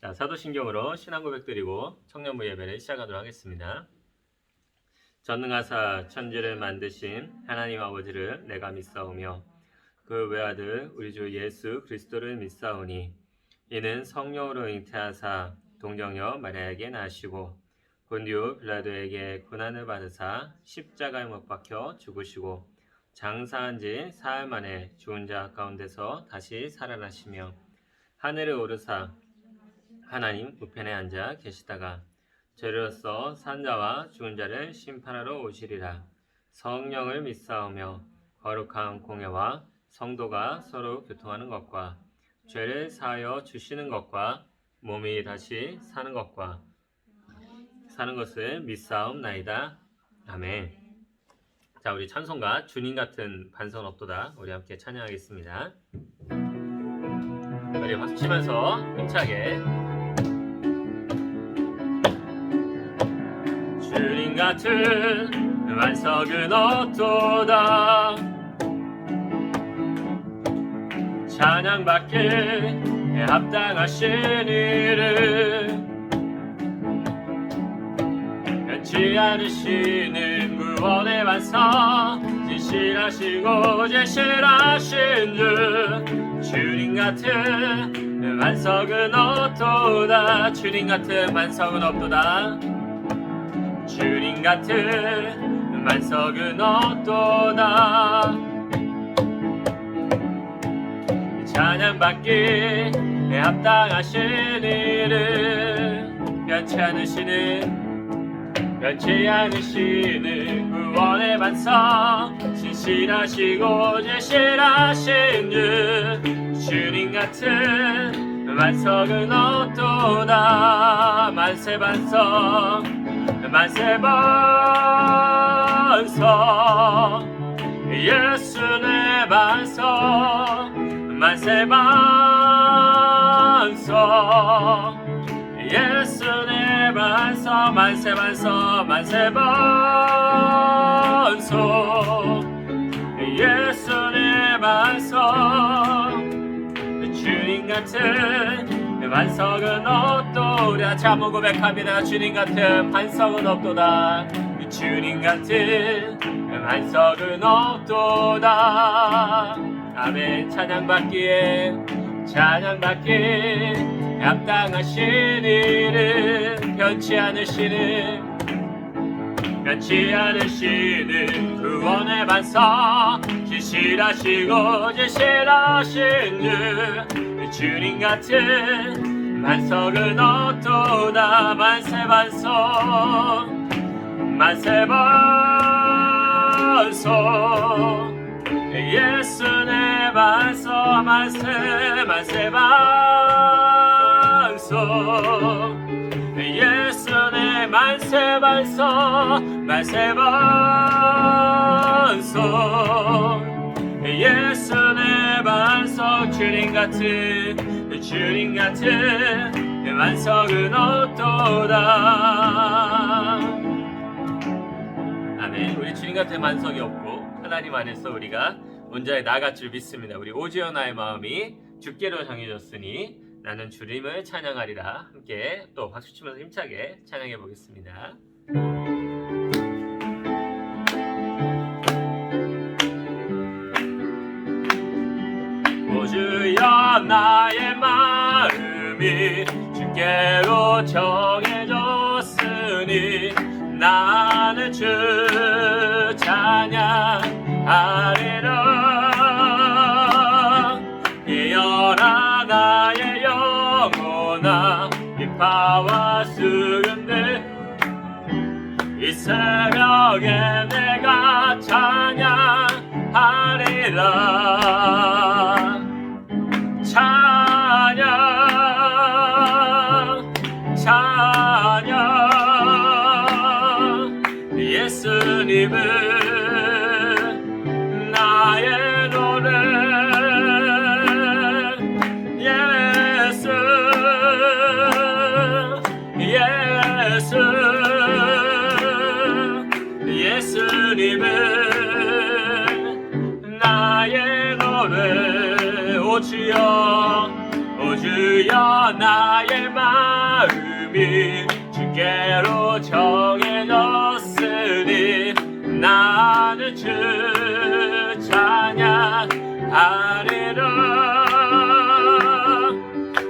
자, 사도신경으로 신앙 고백 드리고 청년부 예배를 시작하도록 하겠습니다. 전능하사 천지를 만드신 하나님 아버지를 내가 믿사오며 그 외아들 우리 주 예수 그리스도를 믿사오니 이는 성령으로 잉태하사 동정녀 마리아에게 나시고 본디오 빌라도에게 고난을 받으사 십자가에 못 박혀 죽으시고 장사한 지 사흘 만에 죽은 자 가운데서 다시 살아나시며 하늘에 오르사 하나님 우편에 앉아 계시다가 죄로서 산 자와 죽은 자를 심판하러 오시리라. 성령을 믿사오며 거룩한 공예와 성도가 서로 교통하는 것과 죄를 사하여 주시는 것과 몸이 다시 사는 것을 믿사옵나이다. 아멘. 자, 우리 찬송가 주님 같은 반석 없도다 우리 함께 찬양하겠습니다. 우리 박수 치면서 힘차게 주님 같은 반석은 없도다. 찬양받게 합당하신 이를 변치 않으시는 구원의 반석 진실하시고 제실하신 주 주님 같은 반석은 없도다. 주님 같은 반석은 없도다. 주님 같은 반석은 없도다. 찬양받기 합당하신 이를 변치 않으시는 구원의 반석 신실하시고 제실하신 주 주님 같은 반석은 없도다. 만세 반석 예수 내 반석 만세 반석 예수 내 반석 만세 반석 예수 내 반석 주님 같은 반석은 없도다. 자모 고백합니다. 주님 같은 반석은 없도다. 주님 같은 반석은 없도다. 아멘. 찬양받기에 합당하신 이는 변치 않으시는 구원의 반석 신실하시고 제실하신 주 주님 같은 반석은 없도다. 만세 반석 예수 내 반석 만세 반석 예수 내 만세 반석 예수 내 반석 주님 같은 반석은 없도다. 아멘. 우리 주님 같은 반석이 없고 하나님 안에서 우리가 온전히 나아갈 줄 믿습니다. 우리 오지어 나의 마음이 주께로 정해졌으니 나는 주님을 찬양하리라. 함께 또 박수 치면서 힘차게 찬양해 보겠습니다. 오 주여 나의 마음이 주께로 정해졌으니 나는 주 찬양하리라. 깨어라 나의 영혼아 기파와 수금들 이 새벽에 내가 찬양하리라. 찬양 예수님은 나의 노래 예수님은 나의 노래 오 주여 주여 나의 마음이 주께로 정해졌으니 나는 주 찬양하리라.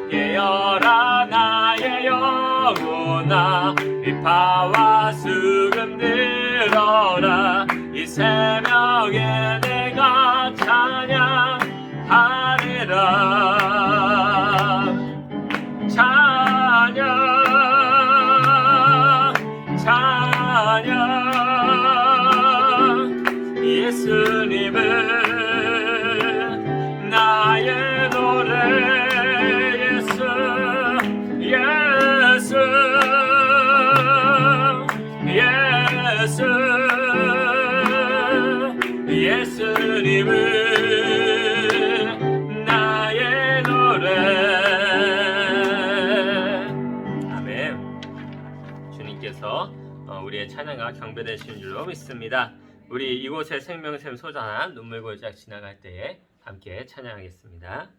깨어라 나의 영혼아 비파와 수금 들어라. 이 새벽에 내가 찬양하리라. 찬양 예수님은 나의 노래. 예수 예수님은 나의 노래. 아멘. 주님께서 우리의 찬양과 경배되신 줄로 믿습니다. 우리 이곳의 생명샘 소자나 눈물 골짝 지나갈 때에 함께 찬양하겠습니다.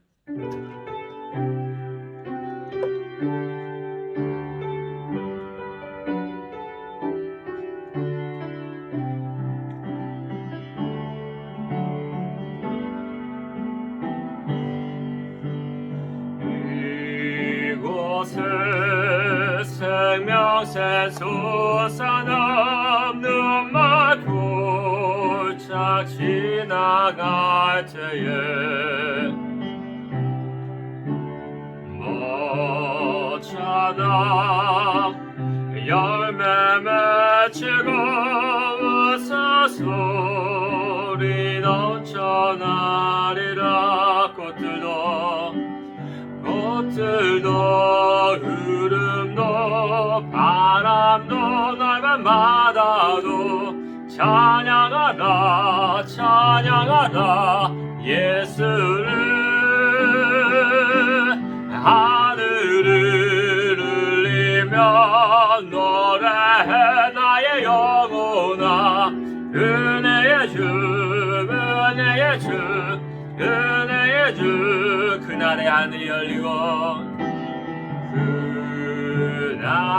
이곳을 생명새 솟아나 눈물 골짝 지나갈 때에 모차나 열매 맺히고 웃어 소리 넘쳐나리라. 꽃들도 흐름도 바람도 넓은 바다도 찬양하라 찬양하라 예수를. 하늘을 울리며 노래해 나의 영혼아. 은혜의 주 은혜의 주 은혜의 주. 그날의 하늘이 열리고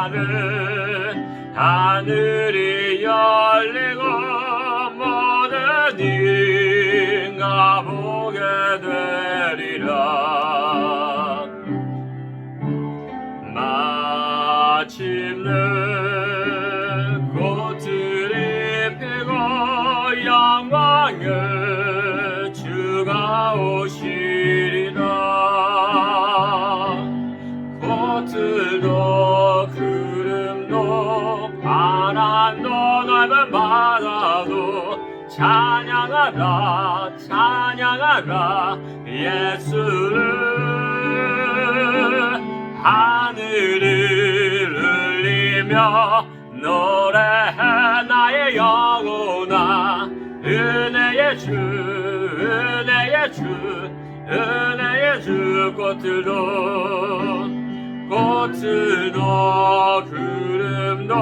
그날은 하늘이 열리고 모든 이가 보게 되리라. 마침내 꽃들이 피고 영광의 주가 오시리라. 꽃들도 구름도 바람도 넓은 바다도 찬양하라 찬양하라 예수를. 하늘을 울리며 노래해 나의 영혼아. 은혜의 주 은혜의 주 은혜의 주. 꽃들도 구름도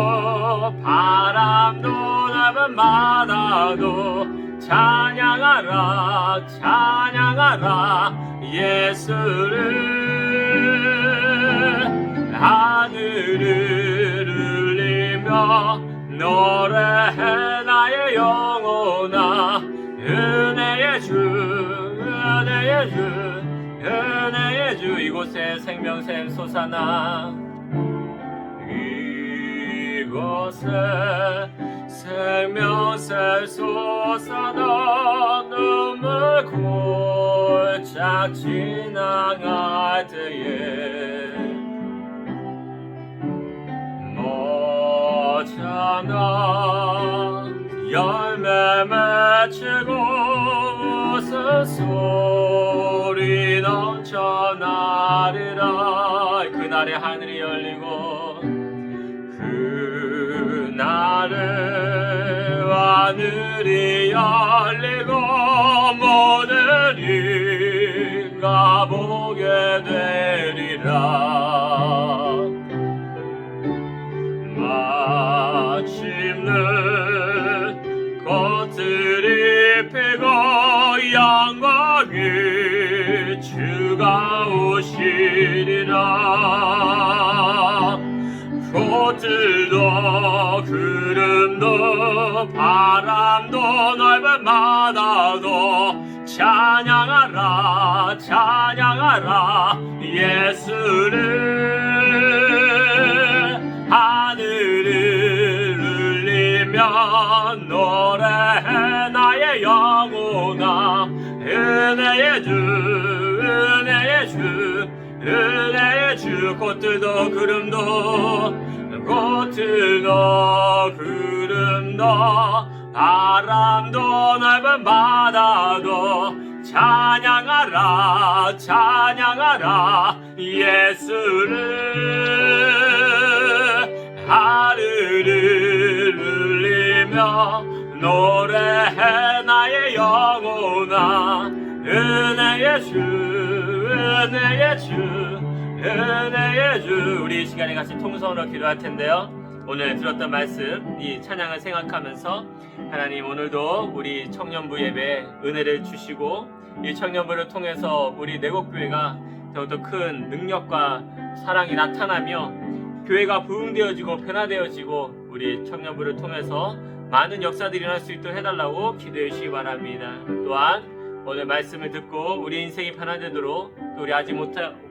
바람도 넓은 바다도 찬양하라 찬양하라 예수를. 하늘을 울리며 노래해 나의 영혼아. 은혜의 주 은혜의 주 은혜의 주. 이곳에 생명샘 솟아나. 이곳에 생명샘 솟아나 눈물 골짝 지나갈 때에 모차나 열매 맺히고 웃음 소리 넘쳐나리라. 그날의 하늘이 열리고 그날의 하늘이 열리고 모든 이가 보게 되리라. 마침내 꽃들이 피고 영광의 주가 오시리라. 꽃들도 구름도 바람도 넓은 바다도 찬양하라 찬양하라 예수를 하늘을 울리며 노래해 나의 영혼아 은혜의 주 은혜의 주 은혜의 주 꽃들도 구름도 바람도 넓은 바다도 찬양하라 찬양하라 예수를 하늘을 울리며 노래해 나의 영혼아 은혜의 주 은혜의 주 은혜의 주. 우리 이 시간에 같이 통성으로 기도할 텐데요, 오늘 들었던 말씀 이 찬양을 생각하면서 하나님 오늘도 우리 청년부 예배 은혜를 주시고 이 청년부를 통해서 우리 내곡교회가 더욱더 큰 능력과 사랑이 나타나며 교회가 부흥되어지고 변화되어지고 우리 청년부를 통해서 많은 역사들이 일어날 수 있도록 해달라고 기도해 주시기 바랍니다. 또한 오늘 말씀을 듣고 우리 인생이 변화되도록 또 우리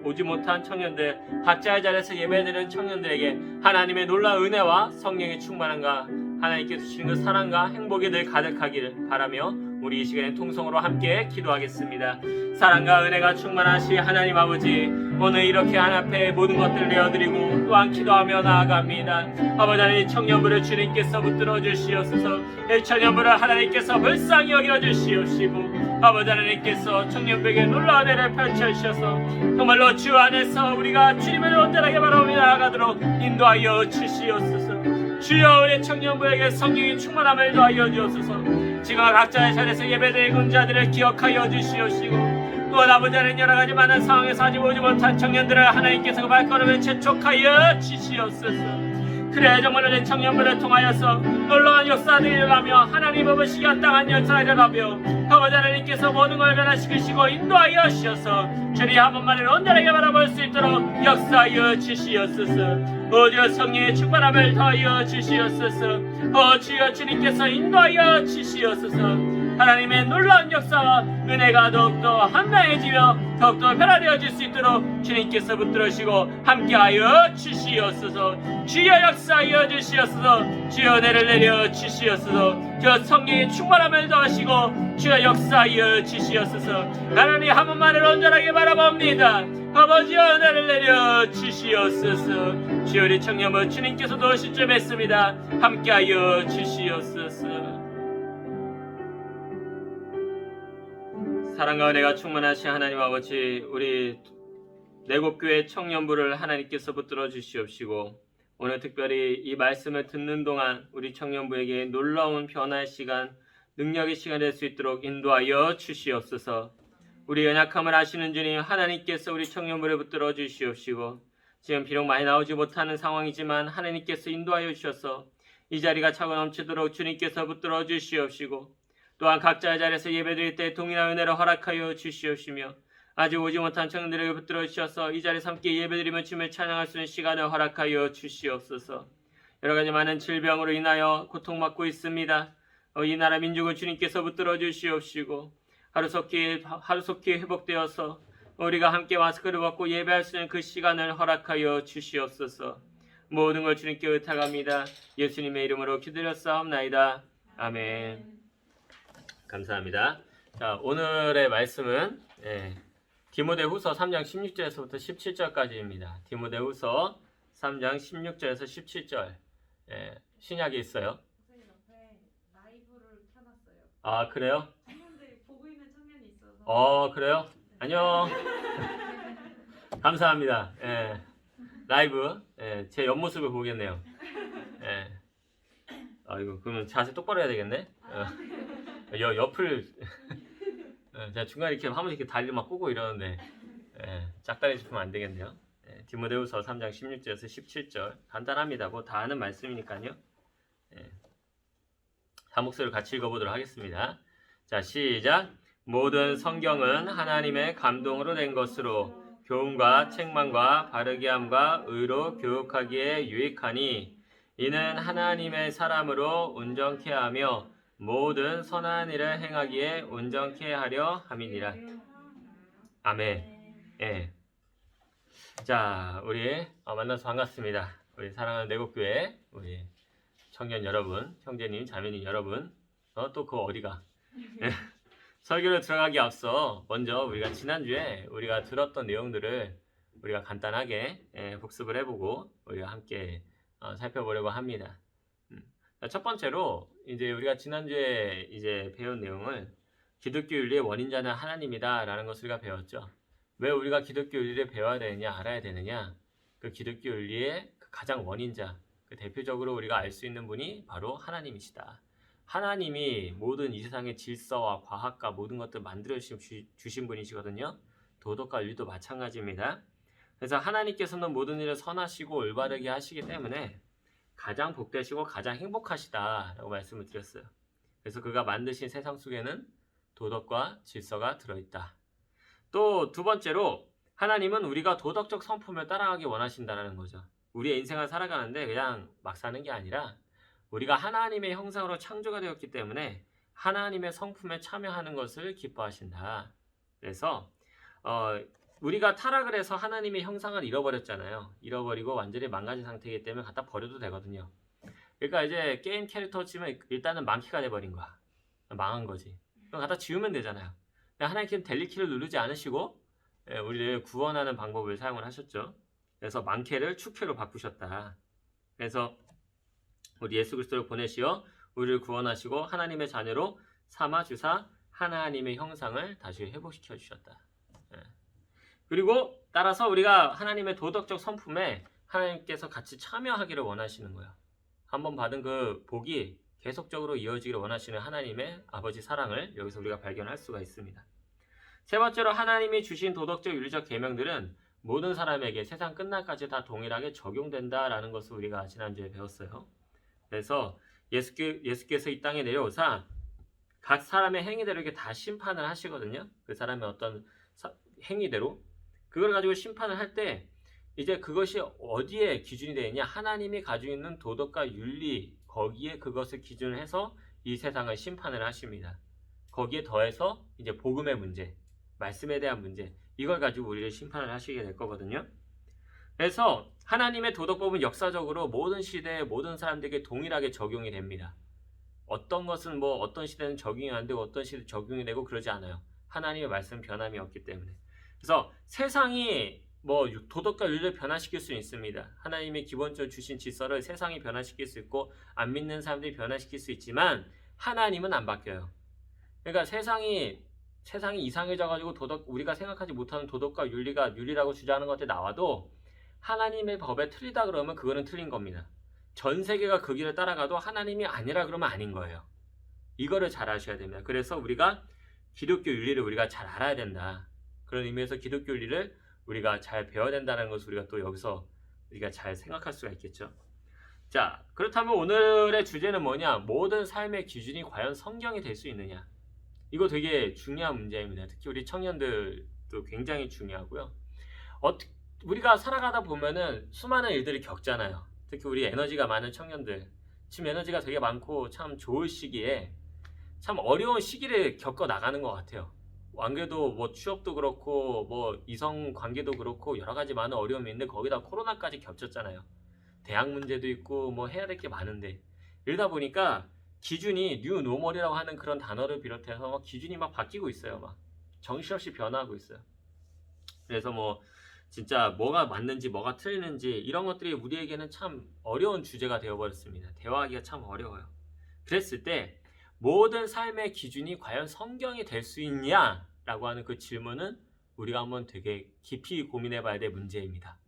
오지 못한 청년들 각자의 자리에서 예배드리는 청년들에게 하나님의 놀라운 은혜와 성령의 충만함과 하나님께서 주시는 그 사랑과 행복이 늘 가득하기를 바라며 우리 이 시간에 통성으로 함께 기도하겠습니다. 사랑과 은혜가 충만하시 하나님 아버지, 오늘 이렇게 하나님 앞에 모든 것들을 내어드리고 또한 기도하며 나아갑니다. 아버지 하나님, 청년부를 주님께서 붙들어 주시옵소서. 이 청년부를 하나님께서 불쌍히 여겨 주시옵시고 아버지 하나님께서 청년부에게 놀라운 은혜를 펼쳐주셔서 정말로 주 안에서 우리가 주님을 온전하게 바라보며 나아가도록 인도하여 주시옵소서. 주여, 우리 청년부에게 성령의 충만함을 더하여 주옵소서. 지금 각자의 자리에서 예배드리는 자들을 기억하여 주시옵시고 또한 아버지 하나님, 여러가지 많은 상황에서 아직 오지 못한 청년들을 하나님께서 그 발걸음을 재촉하여 주시옵소서. 그래, 정말로 내 청년부를 통하여서 놀라운 역사들이 일어나며 하나님 아버지 연당한 역사가 일어나며 아버지 하나님께서 모든 걸 변화시키시고 인도하여 주셔서 주님 한 번만을 온전하게 바라볼 수 있도록 역사하여 주시옵소서. 주여, 성령의 충만함을 더하여 주시옵소서. 주여, 주님께서 인도하여 주시옵소서. 하나님의 놀라운 역사와 은혜가 더욱더 한명해지며 더욱더 변화되어질 수 있도록 주님께서 붙들으시고 함께하여 주시옵소서. 주여, 역사하여 주시옵소서. 주여, 은혜를 내려 주시옵소서. 주여, 성령의 충만함을 더하시고 주여, 역사하여 주시옵소서. 하나님 한 번만을 온전하게 바라봅니다. 아버지, 은혜를 내려 주시옵소서. 주여, 우리 청년부 주님께서 도우실 줄 믿습니다. 함께하여 주시옵소서. 사랑과 은혜가 충만하신 하나님 아버지, 우리 내곡교회 청년부를 하나님께서 붙들어 주시옵시고 오늘 특별히 이 말씀을 듣는 동안 우리 청년부에게 놀라운 변화의 시간, 능력의 시간이 될 수 있도록 인도하여 주시옵소서. 우리 연약함을 아시는 주님, 하나님께서 우리 청년부를 붙들어 주시옵시고 지금 비록 많이 나오지 못하는 상황이지만 하나님께서 인도하여 주셔서 이 자리가 차고 넘치도록 주님께서 붙들어 주시옵시고 또한 각자의 자리에서 예배드릴 때 동일한 은혜를 허락하여 주시옵시며 아직 오지 못한 청년들에게 붙들어 주셔서 이 자리에서 함께 예배드리며 주님을 찬양할 수 있는 시간을 허락하여 주시옵소서. 여러가지 많은 질병으로 인하여 고통받고 있습니다. 이 나라 민족을 주님께서 붙들어 주시옵시고 하루속히 회복되어서 우리가 함께 마스크를 벗고 예배할 수 있는 그 시간을 허락하여 주시옵소서. 모든 걸 주님께 의탁합니다. 예수님의 이름으로 기도드렸사옵나이다. 아멘. 감사합니다. 자, 오늘의 말씀은 디모데후서 3장 16절에서부터 17절까지입니다. 디모데후서 3장 16절에서 17절. 신약에 있어요. 선생님 옆에 라이브를 켜놨어요. 아, 그래요? 청년들이 보고 있는 청년이 있어서. 그래요? 안녕. 감사합니다. 라이브. 제 옆모습을 보겠네요. 이거 그러면 자세 똑바로 해야 되겠네. 옆을 제가 중간에 이렇게 한번 이렇게 다리를 막 꼬고 이러는데 짝다리 짚으면 안 되겠네요. 디모데후서 3장 16절에서 17절 간단합니다. 뭐 다 아는 말씀이니까요. 한 목소리를 같이 읽어보도록 하겠습니다. 자, 시작. 모든 성경은 하나님의 감동으로 된 것으로 교훈과 책망과 바르게 함과 의로 교육하기에 유익하니 이는 하나님의 사람으로 온전케 하며 모든 선한 일을 행하기에 온전케 하려 함이니라. 아멘. 예. 자, 우리 만나서 반갑습니다. 우리 사랑하는 내곡교회 우리 청년 여러분, 형제님, 자매님 여러분, 또 그 어디가? 예. 설교를 들어가기 앞서 먼저 우리가 지난주에 우리가 들었던 내용들을 우리가 간단하게 복습을 해보고 우리가 함께 살펴보려고 합니다. 첫 번째로 이제 우리가 지난주에 이제 배운 내용을 기독교 윤리의 원인자는 하나님이다라는 것을 우리가 배웠죠. 왜 우리가 기독교 윤리를 배워야 되느냐, 알아야 되느냐? 그 기독교 윤리의 가장 원인자, 그 대표적으로 우리가 알 수 있는 분이 바로 하나님이시다. 하나님이 모든 이 세상의 질서와 과학과 모든 것들을 만들어 주신 분이시거든요. 도덕과 윤리도 마찬가지입니다. 그래서 하나님께서는 모든 일을 선하시고 올바르게 하시기 때문에 가장 복되시고 가장 행복하시다라고 말씀을 드렸어요. 그래서 그가 만드신 세상 속에는 도덕과 질서가 들어있다. 또 두 번째로 하나님은 우리가 도덕적 성품을 따라가기 원하신다는 거죠. 우리의 인생을 살아가는데 그냥 막 사는 게 아니라 우리가 하나님의 형상으로 창조가 되었기 때문에 하나님의 성품에 참여하는 것을 기뻐하신다. 그래서 우리가 타락을 해서 하나님의 형상을 잃어버렸잖아요. 잃어버리고 완전히 망가진 상태이기 때문에 갖다 버려도 되거든요. 그러니까 이제 게임 캐릭터 치면 일단은 망키가 돼버린 거야. 망한 거지. 그럼 갖다 지우면 되잖아요. 하나님께서는 델리키를 누르지 않으시고 우리를 구원하는 방법을 사용을 하셨죠. 그래서 망캐를 축캐로 바꾸셨다. 그래서 우리 예수 그리스도를 보내시어 우리를 구원하시고 하나님의 자녀로 삼아 주사 하나님의 형상을 다시 회복시켜 주셨다. 그리고 따라서 우리가 하나님의 도덕적 성품에 하나님께서 같이 참여하기를 원하시는 거예요. 한번 받은 그 복이 계속적으로 이어지기를 원하시는 하나님의 아버지 사랑을 여기서 우리가 발견할 수가 있습니다. 세 번째로 하나님이 주신 도덕적 윤리적 계명들은 모든 사람에게 세상 끝날까지 다 동일하게 적용된다라는 것을 우리가 지난주에 배웠어요. 그래서 예수께서 이 땅에 내려오사 각 사람의 행위대로 이렇게 다 심판을 하시거든요. 그 사람의 어떤 행위대로 그걸 가지고 심판을 할 때 이제 그것이 어디에 기준이 되어 있냐? 하나님이 가지고 있는 도덕과 윤리 거기에 그것을 기준을 해서 이 세상을 심판을 하십니다. 거기에 더해서 이제 복음의 문제, 말씀에 대한 문제 이걸 가지고 우리를 심판을 하시게 될 거거든요. 그래서 하나님의 도덕법은 역사적으로 모든 시대에 모든 사람들에게 동일하게 적용이 됩니다. 어떤 것은 뭐 어떤 시대는 적용이 안 되고 어떤 시대는 적용이 되고 그러지 않아요. 하나님의 말씀은 변함이 없기 때문에. 그래서 세상이 뭐 도덕과 윤리를 변화시킬 수는 있습니다. 하나님의 기본적으로 주신 질서를 세상이 변화시킬 수 있고 안 믿는 사람들이 변화시킬 수 있지만 하나님은 안 바뀌어요. 그러니까 세상이 이상해져가지고 우리가 생각하지 못하는 도덕과 윤리가 윤리라고 주장하는 것들이 나와도 하나님의 법에 틀리다 그러면 그거는 틀린 겁니다. 전 세계가 그 길을 따라가도 하나님이 아니라 그러면 아닌 거예요. 이거를 잘 아셔야 됩니다. 그래서 우리가 기독교 윤리를 우리가 잘 알아야 된다. 그런 의미에서 기독교 윤리를 우리가 잘 배워야 된다는 것을 우리가 또 여기서 우리가 잘 생각할 수가 있겠죠. 자, 그렇다면 오늘의 주제는 뭐냐? 모든 삶의 기준이 과연 성경이 될 수 있느냐? 이거 되게 중요한 문제입니다. 특히 우리 청년들도 굉장히 중요하고요. 우리가 살아가다 보면은 수많은 일들이 겪잖아요. 특히 우리 에너지가 많은 청년들, 지금 에너지가 되게 많고 참 좋을 시기에 참 어려운 시기를 겪어 나가는 것 같아요. 안 그래도 뭐 취업도 그렇고 뭐 이성 관계도 그렇고 여러 가지 많은 어려움이 있는데 거기다 코로나까지 겹쳤잖아요. 대학 문제도 있고 뭐 해야 될 게 많은데 이러다 보니까 기준이 뉴 노멀이라고 하는 그런 단어를 비롯해서 막 기준이 막 바뀌고 있어요. 막 정신없이 변화하고 있어요. 그래서 뭐 진짜 뭐가 맞는지 뭐가 틀리는지 이런 것들이 우리에게는 참 어려운 주제가 되어버렸습니다. 대화하기가 참 어려워요. 그랬을 때 모든 삶의 기준이 과연 성경이 될 수 있냐? 라고 하는 그 질문은 우리가 한번 되게 깊이 고민해 봐야 될 문제입니다.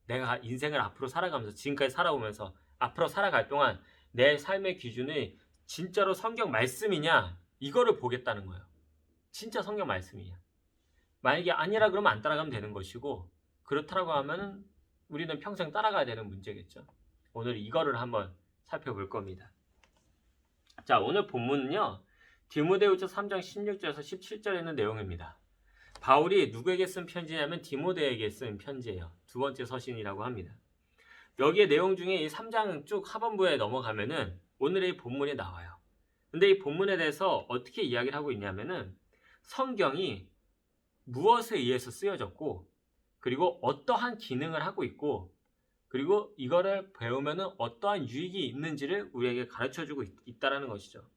내가 인생을 앞으로 살아가면서 지금까지 살아오면서 앞으로 살아갈 동안 내 삶의 기준이 진짜로 성경 말씀이냐? 이거를 보겠다는 거예요. 진짜 성경 말씀이냐? 만약에 아니라 그러면 안 따라가면 되는 것이고 그렇다고 하면 우리는 평생 따라가야 되는 문제겠죠. 오늘 이거를 한번 살펴볼 겁니다. 자, 오늘 본문은요. 디모데후서 3장 16절에서 17절에 있는 내용입니다. 바울이 누구에게 쓴 편지냐면 디모데에게 쓴 편지예요. 두 번째 서신이라고 합니다. 여기에 내용 중에 이 3장 쭉 하반부에 넘어가면은 오늘의 이 본문이 나와요. 근데 이 본문에 대해서 어떻게 이야기를 하고 있냐면은 성경이 무엇에 의해서 쓰여졌고 그리고 어떠한 기능을 하고 있고 그리고 이거를 배우면은 어떠한 유익이 있는지를 우리에게 가르쳐주고 있다라는 것이죠.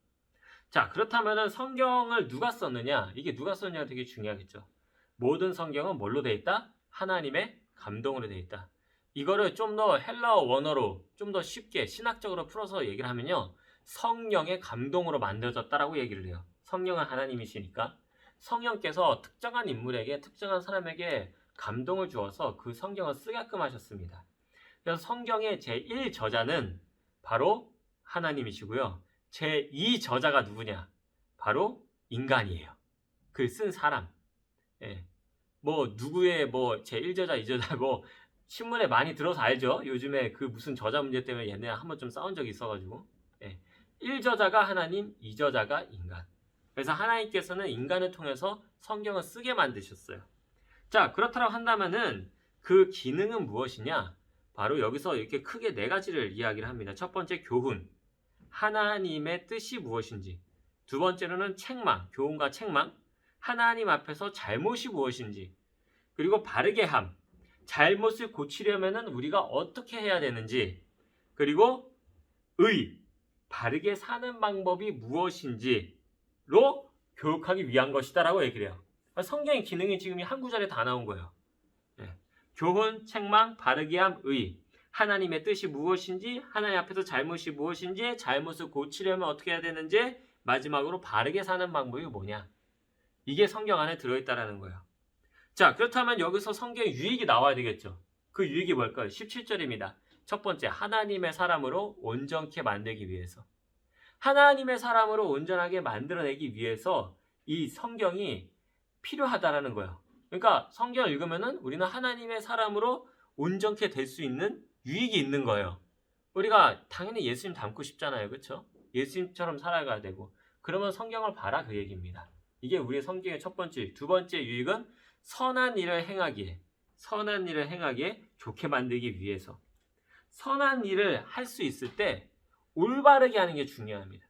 자, 그렇다면은 성경을 누가 썼느냐? 이게 누가 썼느냐가 되게 중요하겠죠. 모든 성경은 뭘로 되어 있다? 하나님의 감동으로 되어 있다. 이거를 좀 더 헬라어 원어로 좀 더 쉽게 신학적으로 풀어서 얘기를 하면요. 성령의 감동으로 만들어졌다라고 얘기를 해요. 성령은 하나님이시니까 성령께서 특정한 인물에게 특정한 사람에게 감동을 주어서 그 성경을 쓰게끔 하셨습니다. 그래서 성경의 제1저자는 바로 하나님이시고요. 제2저자가 누구냐? 바로 인간이에요. 글 쓴 사람. 예. 뭐 누구의 뭐 제1저자, 2저자고 신문에 많이 들어서 알죠? 요즘에 그 무슨 저자 문제 때문에 얘네 한번 좀 싸운 적이 있어가지고. 예. 1저자가 하나님, 2저자가 인간. 그래서 하나님께서는 인간을 통해서 성경을 쓰게 만드셨어요. 자, 그렇다고 한다면은 그 기능은 무엇이냐? 바로 여기서 이렇게 크게 네 가지를 이야기를 합니다. 첫 번째, 교훈. 하나님의 뜻이 무엇인지. 두 번째로는 책망, 교훈과 책망. 하나님 앞에서 잘못이 무엇인지. 그리고 바르게 함. 잘못을 고치려면은 우리가 어떻게 해야 되는지. 그리고 의. 바르게 사는 방법이 무엇인지로 교육하기 위한 것이다라고 얘기를 해요. 성경의 기능이 지금 한 구절에 다 나온 거예요. 네. 교훈, 책망, 바르게 함, 의. 하나님의 뜻이 무엇인지, 하나님 앞에서 잘못이 무엇인지, 잘못을 고치려면 어떻게 해야 되는지, 마지막으로 바르게 사는 방법이 뭐냐. 이게 성경 안에 들어있다라는 거예요. 자, 그렇다면 여기서 성경의 유익이 나와야 되겠죠. 그 유익이 뭘까요? 17절입니다. 첫 번째, 하나님의 사람으로 온전케 만들기 위해서. 하나님의 사람으로 온전하게 만들어내기 위해서 이 성경이 필요하다라는 거예요. 그러니까 성경을 읽으면은 우리는 하나님의 사람으로 온전케 될 수 있는 유익이 있는 거예요. 우리가 당연히 예수님 닮고 싶잖아요. 그렇죠? 예수님처럼 살아가야 되고. 그러면 성경을 봐라 그 얘기입니다. 이게 우리의 성경의 첫 번째. 두 번째 유익은 선한 일을 행하기에 좋게 만들기 위해서. 선한 일을 할 수 있을 때 올바르게 하는 게 중요합니다.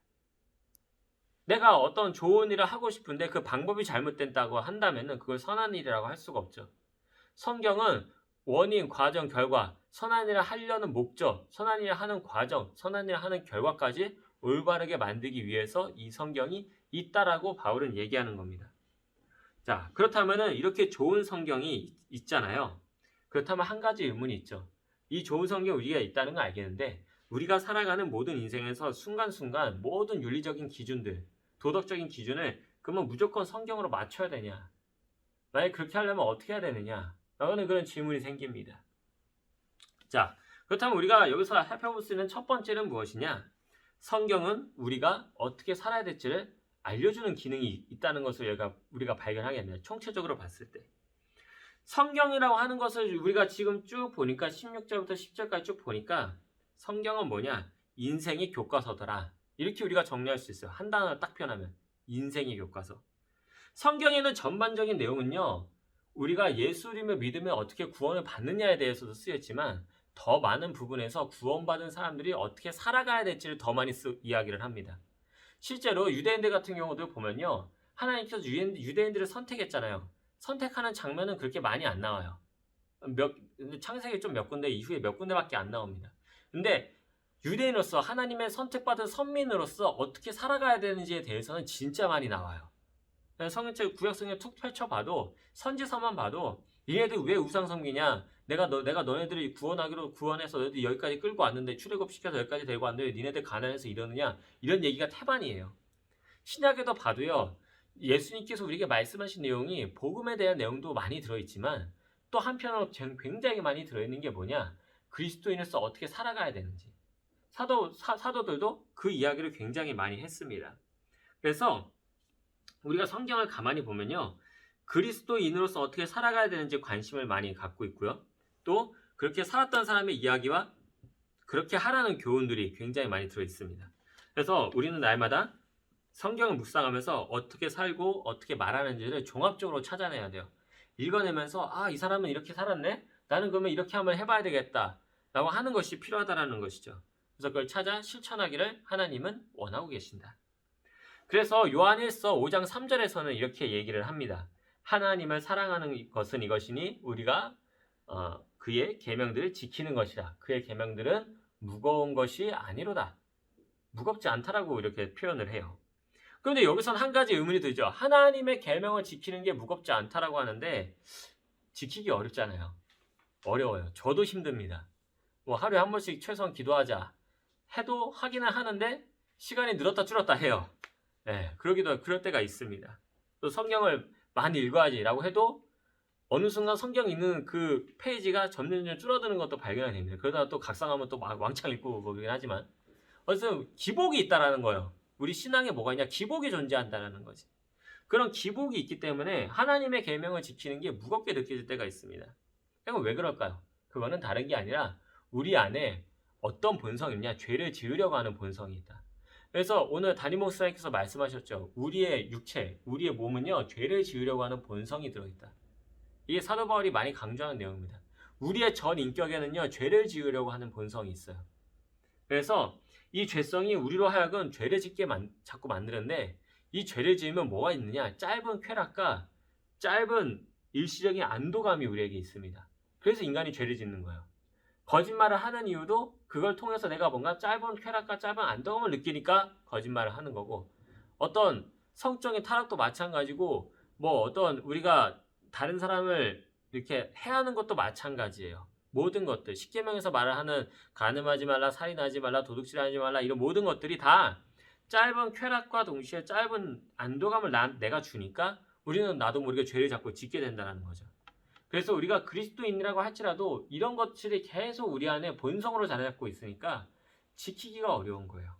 내가 어떤 좋은 일을 하고 싶은데 그 방법이 잘못된다고 한다면 그걸 선한 일이라고 할 수가 없죠. 성경은 원인, 과정, 결과, 선한 일을 하려는 목적, 선한 일을 하는 과정, 선한 일을 하는 결과까지 올바르게 만들기 위해서 이 성경이 있다라고 바울은 얘기하는 겁니다. 자, 그렇다면 이렇게 좋은 성경이 있잖아요. 그렇다면 한 가지 의문이 있죠. 이 좋은 성경 우리가 있다는 건 알겠는데 우리가 살아가는 모든 인생에서 순간순간 모든 윤리적인 기준들, 도덕적인 기준을 그러면 무조건 성경으로 맞춰야 되냐? 만약에 그렇게 하려면 어떻게 해야 되느냐? 라는 그런 질문이 생깁니다. 자, 그렇다면 우리가 여기서 살펴볼 수 있는 첫 번째는 무엇이냐? 성경은 우리가 어떻게 살아야 될지를 알려주는 기능이 있다는 것을 우리가 발견하게 됩니다. 총체적으로 봤을 때. 성경이라고 하는 것을 우리가 지금 쭉 보니까 16절부터 10절까지 쭉 보니까 성경은 뭐냐? 인생의 교과서더라. 이렇게 우리가 정리할 수 있어요. 한 단어로 딱 표현하면 인생의 교과서. 성경에는 전반적인 내용은요. 우리가 예수님을 믿으면 어떻게 구원을 받느냐에 대해서도 쓰였지만 더 많은 부분에서 구원받은 사람들이 어떻게 살아가야 될지를 더 많이 이야기를 합니다. 실제로 유대인들 같은 경우도 보면요. 하나님께서 유대인들을 선택했잖아요. 선택하는 장면은 그렇게 많이 안 나와요. 창세기 좀 몇 군데 이후에 몇 군데밖에 안 나옵니다. 근데 유대인으로서 하나님의 선택받은 선민으로서 어떻게 살아가야 되는지에 대해서는 진짜 많이 나와요. 성경책 구약성경 툭 펼쳐봐도 선지서만 봐도 얘네들 왜 우상 섬기냐? 내가 너네들이 구원하기로 구원해서 너희들 여기까지 끌고 왔는데 출애굽시켜서 여기까지 데리고 왔는데 니네들 가난해서 이러느냐? 이런 얘기가 태반이에요. 신약에도 봐도요. 예수님께서 우리에게 말씀하신 내용이 복음에 대한 내용도 많이 들어있지만 또 한편으로 굉장히 많이 들어있는 게 뭐냐? 그리스도인으로서 어떻게 살아가야 되는지. 사도들도 그 이야기를 굉장히 많이 했습니다. 그래서 우리가 성경을 가만히 보면요. 그리스도인으로서 어떻게 살아가야 되는지 관심을 많이 갖고 있고요. 또 그렇게 살았던 사람의 이야기와 그렇게 하라는 교훈들이 굉장히 많이 들어있습니다. 그래서 우리는 날마다 성경을 묵상하면서 어떻게 살고 어떻게 말하는지를 종합적으로 찾아내야 돼요. 읽어내면서 이 사람은 이렇게 살았네? 나는 그러면 이렇게 한번 해봐야 되겠다. 라고 하는 것이 필요하다라는 것이죠. 그래서 그걸 찾아 실천하기를 하나님은 원하고 계신다. 그래서 요한일서 5장 3절에서는 이렇게 얘기를 합니다. 하나님을 사랑하는 것은 이것이니 우리가 그의 계명들을 지키는 것이라. 그의 계명들은 무거운 것이 아니로다. 무겁지 않다라고 이렇게 표현을 해요. 그런데 여기서는 한 가지 의문이 들죠. 하나님의 계명을 지키는 게 무겁지 않다라고 하는데 지키기 어렵잖아요. 어려워요. 저도 힘듭니다. 뭐 하루에 한 번씩 최소한 기도하자 해도 하기는 하는데 시간이 늘었다 줄었다 해요. 그럴 때가 있습니다. 또 성경을 많이 읽어야지라고 해도 어느 순간 성경 읽는 그 페이지가 점점 줄어드는 것도 발견이 됩니다. 그러다가 또 각성하면 또 막 왕창 읽고 그러긴 하지만 어쨌든 기복이 있다라는 거예요. 우리 신앙에 뭐가 있냐? 기복이 존재한다라는 거지. 그런 기복이 있기 때문에 하나님의 계명을 지키는 게 무겁게 느껴질 때가 있습니다. 그럼 왜 그럴까요? 그거는 다른 게 아니라 우리 안에 어떤 본성이 있냐? 죄를 지으려고 하는 본성이 있다. 그래서 오늘 담임 목사님께서 말씀하셨죠. 우리의 육체, 우리의 몸은요, 죄를 지으려고 하는 본성이 들어있다. 이게 사도 바울이 많이 강조하는 내용입니다. 우리의 전 인격에는요, 죄를 지으려고 하는 본성이 있어요. 그래서 이 죄성이 우리로 하여금 죄를 짓게 자꾸 만드는데 이 죄를 지으면 뭐가 있느냐? 짧은 쾌락과 짧은 일시적인 안도감이 우리에게 있습니다. 그래서 인간이 죄를 짓는 거예요. 거짓말을 하는 이유도 그걸 통해서 내가 뭔가 짧은 쾌락과 짧은 안도감을 느끼니까 거짓말을 하는 거고, 어떤 성적인 타락도 마찬가지고, 뭐 어떤 우리가 다른 사람을 이렇게 해하는 것도 마찬가지예요. 모든 것들, 십계명에서 말을 하는 간음하지 말라, 살인하지 말라, 도둑질하지 말라, 이런 모든 것들이 다 짧은 쾌락과 동시에 짧은 안도감을 내가 주니까 우리는 나도 모르게 죄를 자꾸 짓게 된다는 거죠. 그래서 우리가 그리스도인이라고 할지라도 이런 것들이 계속 우리 안에 본성으로 자리 잡고 있으니까 지키기가 어려운 거예요.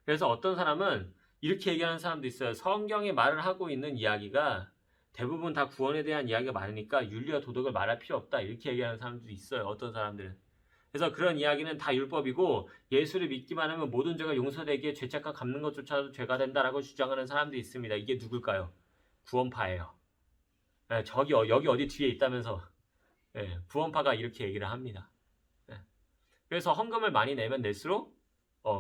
그래서 어떤 사람은 이렇게 얘기하는 사람도 있어요. 성경이 말을 하고 있는 이야기가 대부분 다 구원에 대한 이야기가 많으니까 윤리와 도덕을 말할 필요 없다, 이렇게 얘기하는 사람도 있어요. 어떤 사람들은. 그래서 그런 이야기는 다 율법이고 예수를 믿기만 하면 모든 죄가 용서되기에 죄책감 갚는 것조차도 죄가 된다라고 주장하는 사람도 있습니다. 이게 누굴까요? 구원파예요. 여기 어디 뒤에 있다면서 구원파가 이렇게 얘기를 합니다. 그래서 헌금을 많이 내면 낼수록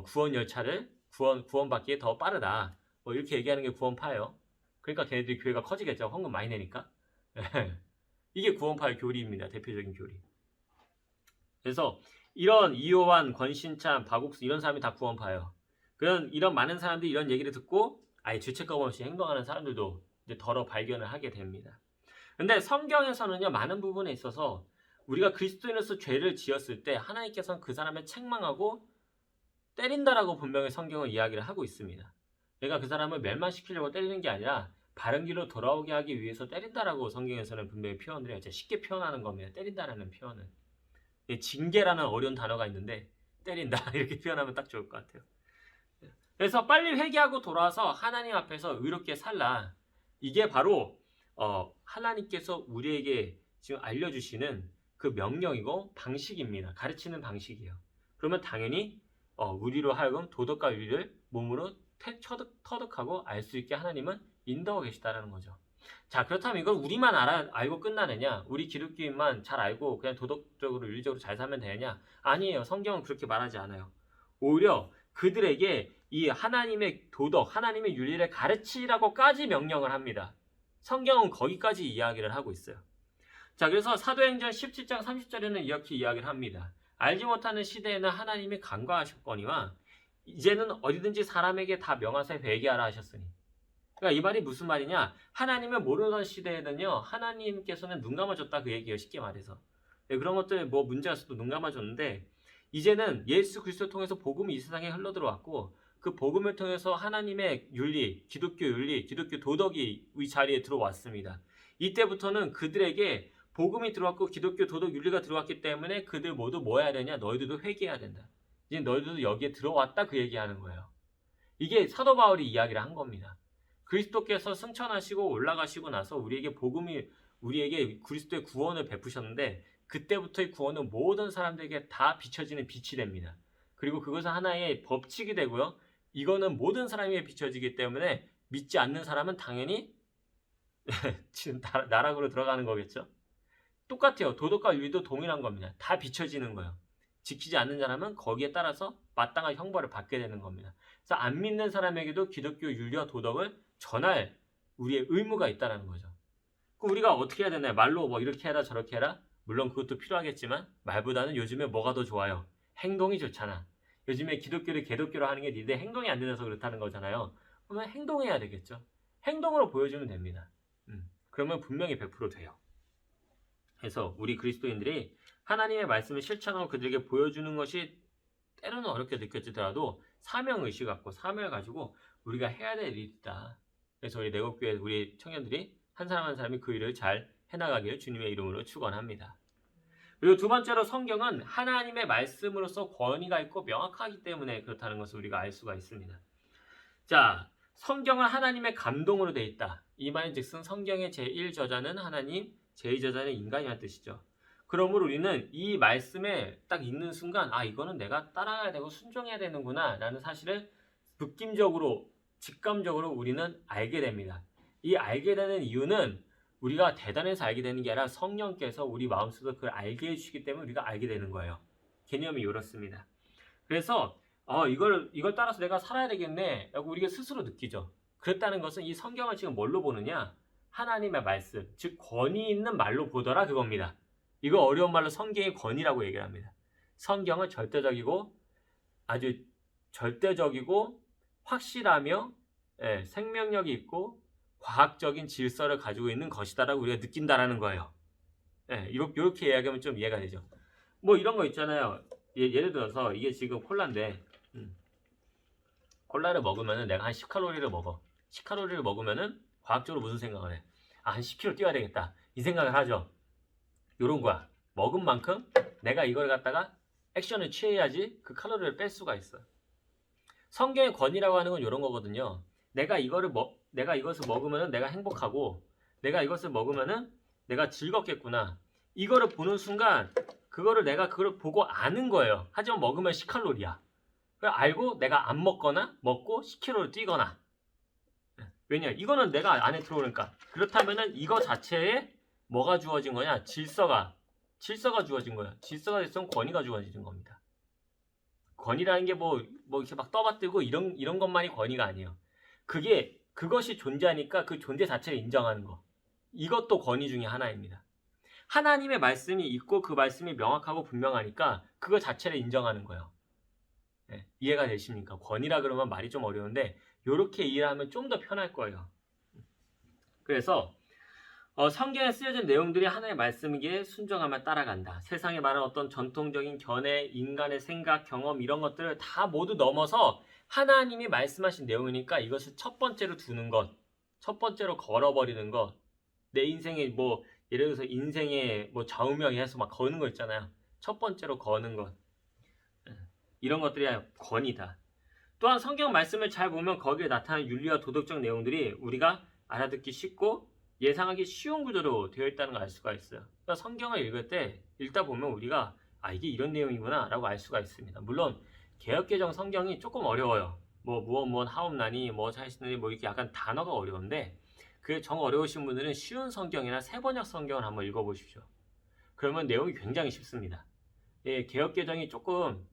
구원 열차를 구원받기에 더 빠르다, 뭐 이렇게 얘기하는 게 구원파예요. 그러니까 걔네들이 교회가 커지겠죠. 헌금 많이 내니까. 이게 구원파의 교리입니다. 대표적인 교리. 그래서 이런 이요한, 권신찬, 박옥수 이런 사람이 다 구원파예요. 이런 많은 사람들이 이런 얘기를 듣고 아예 죄책감 없이 행동하는 사람들도 이제 덜어 발견을 하게 됩니다. 근데 성경에서는요, 많은 부분에 있어서 우리가 그리스도인으로서 죄를 지었을 때 하나님께서는 그 사람을 책망하고 때린다라고 분명히 성경은 이야기를 하고 있습니다. 그러니까 그 사람을 멸망시키려고 때리는 게 아니라 바른 길로 돌아오게 하기 위해서 때린다라고 성경에서는 분명히 표현을 해요. 제가 쉽게 표현하는 겁니다. 때린다라는 표현은. 징계라는 어려운 단어가 있는데 때린다 이렇게 표현하면 딱 좋을 것 같아요. 그래서 빨리 회개하고 돌아와서 하나님 앞에서 의롭게 살라. 이게 바로 하나님께서 우리에게 지금 알려주시는 그 명령이고 방식입니다. 가르치는 방식이에요. 그러면 당연히 우리로 하여금 도덕과 윤리를 몸으로 터득하고 알 수 있게 하나님은 인도하고 계시다는 거죠. 자, 그렇다면 이걸 우리만 알고 끝나느냐? 우리 기독교인만 잘 알고 그냥 도덕적으로 윤리적으로 잘 살면 되느냐? 아니에요. 성경은 그렇게 말하지 않아요. 오히려 그들에게 이 하나님의 도덕, 하나님의 윤리를 가르치라고까지 명령을 합니다. 성경은 거기까지 이야기를 하고 있어요. 자, 그래서 사도행전 17장 30절에는 이렇게 이야기를 합니다. 알지 못하는 시대에는 하나님이 간과하셨거니와 이제는 어디든지 사람에게 다 명하사 회개하라 하셨으니. 그러니까 이 말이 무슨 말이냐? 하나님을 모르던 시대에는요, 하나님께서는 눈 감아줬다, 그 얘기예요. 쉽게 말해서. 그런 것들 뭐 문제가 있어도 눈 감아줬는데 이제는 예수 그리스도 통해서 복음이 이 세상에 흘러들어왔고 그 복음을 통해서 하나님의 윤리, 기독교 윤리, 기독교 도덕이 이 자리에 들어왔습니다. 이때부터는 그들에게 복음이 들어왔고 기독교 도덕 윤리가 들어왔기 때문에 그들 모두 뭐 해야 되냐? 너희들도 회개해야 된다. 이제 너희들도 여기에 들어왔다, 그 얘기하는 거예요. 이게 사도 바울이 이야기를 한 겁니다. 그리스도께서 승천하시고 올라가시고 나서 우리에게 그리스도의 구원을 베푸셨는데 그때부터의 구원은 모든 사람들에게 다 비춰지는 빛이 됩니다. 그리고 그것은 하나의 법칙이 되고요. 이거는 모든 사람에게 비춰지기 때문에 믿지 않는 사람은 당연히 지금 나락으로 들어가는 거겠죠. 똑같아요. 도덕과 윤리도 동일한 겁니다. 다 비춰지는 거예요. 지키지 않는 사람은 거기에 따라서 마땅한 형벌을 받게 되는 겁니다. 그래서 안 믿는 사람에게도 기독교 윤리와 도덕을 전할 우리의 의무가 있다는 거죠. 우리가 어떻게 해야 되나요? 말로 뭐 이렇게 해라 저렇게 해라? 물론 그것도 필요하겠지만 말보다는 요즘에 뭐가 더 좋아요? 행동이 좋잖아. 요즘에 기독교를 개독교로 하는 게 니네 행동이 안 되셔서 그렇다는 거잖아요. 그러면 행동해야 되겠죠. 행동으로 보여주면 됩니다. 그러면 분명히 100% 돼요. 그래서 우리 그리스도인들이 하나님의 말씀을 실천하고 그들에게 보여주는 것이 때로는 어렵게 느껴지더라도 사명의식 갖고 사명을 가지고 우리가 해야 될 일이 있다. 그래서 우리 내곡교회 우리 청년들이 한 사람 한 사람이 그 일을 잘 해나가길 주님의 이름으로 축원합니다. 그리고 두 번째로 성경은 하나님의 말씀으로서 권위가 있고 명확하기 때문에 그렇다는 것을 우리가 알 수가 있습니다. 자, 성경은 하나님의 감동으로 되어 있다. 이 말인즉슨 성경의 제1저자는 하나님, 제2저자는 인간이라는 뜻이죠. 그러므로 우리는 이 말씀에 딱 읽는 순간 이거는 내가 따라가야 되고 순종해야 되는구나 라는 사실을 느낌적으로, 직감적으로 우리는 알게 됩니다. 이 알게 되는 이유는 우리가 대단해서 알게 되는 게 아니라 성령께서 우리 마음속에서 그걸 알게 해주시기 때문에 우리가 알게 되는 거예요. 개념이 이렇습니다. 그래서 이걸 따라서 내가 살아야 되겠네 라고 우리가 스스로 느끼죠. 그랬다는 것은 이 성경을 지금 뭘로 보느냐? 하나님의 말씀, 즉 권위 있는 말로 보더라 그겁니다. 이거 어려운 말로 성경의 권위라고 얘기를 합니다. 성경은 절대적이고 아주 절대적이고 확실하며 생명력이 있고 과학적인 질서를 가지고 있는 것이다라고 우리가 느낀다라는 거예요. 이렇게 이야기하면 좀 이해가 되죠. 뭐 이런 거 있잖아요. 예를 들어서 이게 지금 콜라인데 콜라를 먹으면은 내가 한 10칼로리를 먹어. 10칼로리를 먹으면은 과학적으로 무슨 생각을 해? 한 10km 뛰어야 되겠다. 이 생각을 하죠. 요런 거야. 먹은 만큼 내가 이걸 갖다가 액션을 취해야지 그 칼로리를 뺄 수가 있어. 성경의 권위라고 하는 건 이런 거거든요. 내가 이것을 먹으면은 내가 행복하고 내가 이것을 먹으면은 내가 즐겁겠구나. 이거를 보는 순간 내가 그걸 보고 아는 거예요. 하지만 먹으면 10칼로리야. 그걸 알고 내가 안 먹거나 먹고 10km를 뛰거나. 왜냐? 이거는 내가 안에 들어오니까. 그렇다면은 이거 자체에 뭐가 주어진 거냐? 질서가 주어진 거예요. 질서가 됐으면 권위가 주어지는 겁니다. 권위라는 게 뭐 이렇게 막 떠받들고 이런 것만이 권위가 아니에요. 그것이 존재하니까 그 존재 자체를 인정하는 거. 이것도 권위 중에 하나입니다. 하나님의 말씀이 있고 그 말씀이 명확하고 분명하니까 그거 자체를 인정하는 거예요. 이해가 되십니까? 권위라 그러면 말이 좀 어려운데 이렇게 이해하면 좀 더 편할 거예요. 그래서 성경에 쓰여진 내용들이 하나님의 말씀에게 순종하며 따라간다. 세상에 말하는 어떤 전통적인 견해, 인간의 생각, 경험 이런 것들을 다 모두 넘어서 하나님이 말씀하신 내용이니까 이것을 첫 번째로 두는 것, 첫 번째로 걸어버리는 것, 내 인생에 뭐 예를 들어서 인생에 뭐 좌우명이 해서 막 거는 거 있잖아요. 첫 번째로 거는 것, 이런 것들이 권위다. 또한 성경 말씀을 잘 보면 거기에 나타나는 윤리와 도덕적 내용들이 우리가 알아듣기 쉽고 예상하기 쉬운 구조로 되어 있다는 걸 알 수가 있어요. 그러니까 성경을 읽을 때 읽다 보면 우리가 이게 이런 내용이구나 라고 알 수가 있습니다. 물론 개역개정 성경이 조금 어려워요. 뭐 무엇 하옵나니 뭐 하시느니 뭐 이렇게 약간 단어가 어려운데 그 정 어려우신 분들은 쉬운 성경이나 세번역 성경을 한번 읽어보십시오. 그러면 내용이 굉장히 쉽습니다. 개역개정이 조금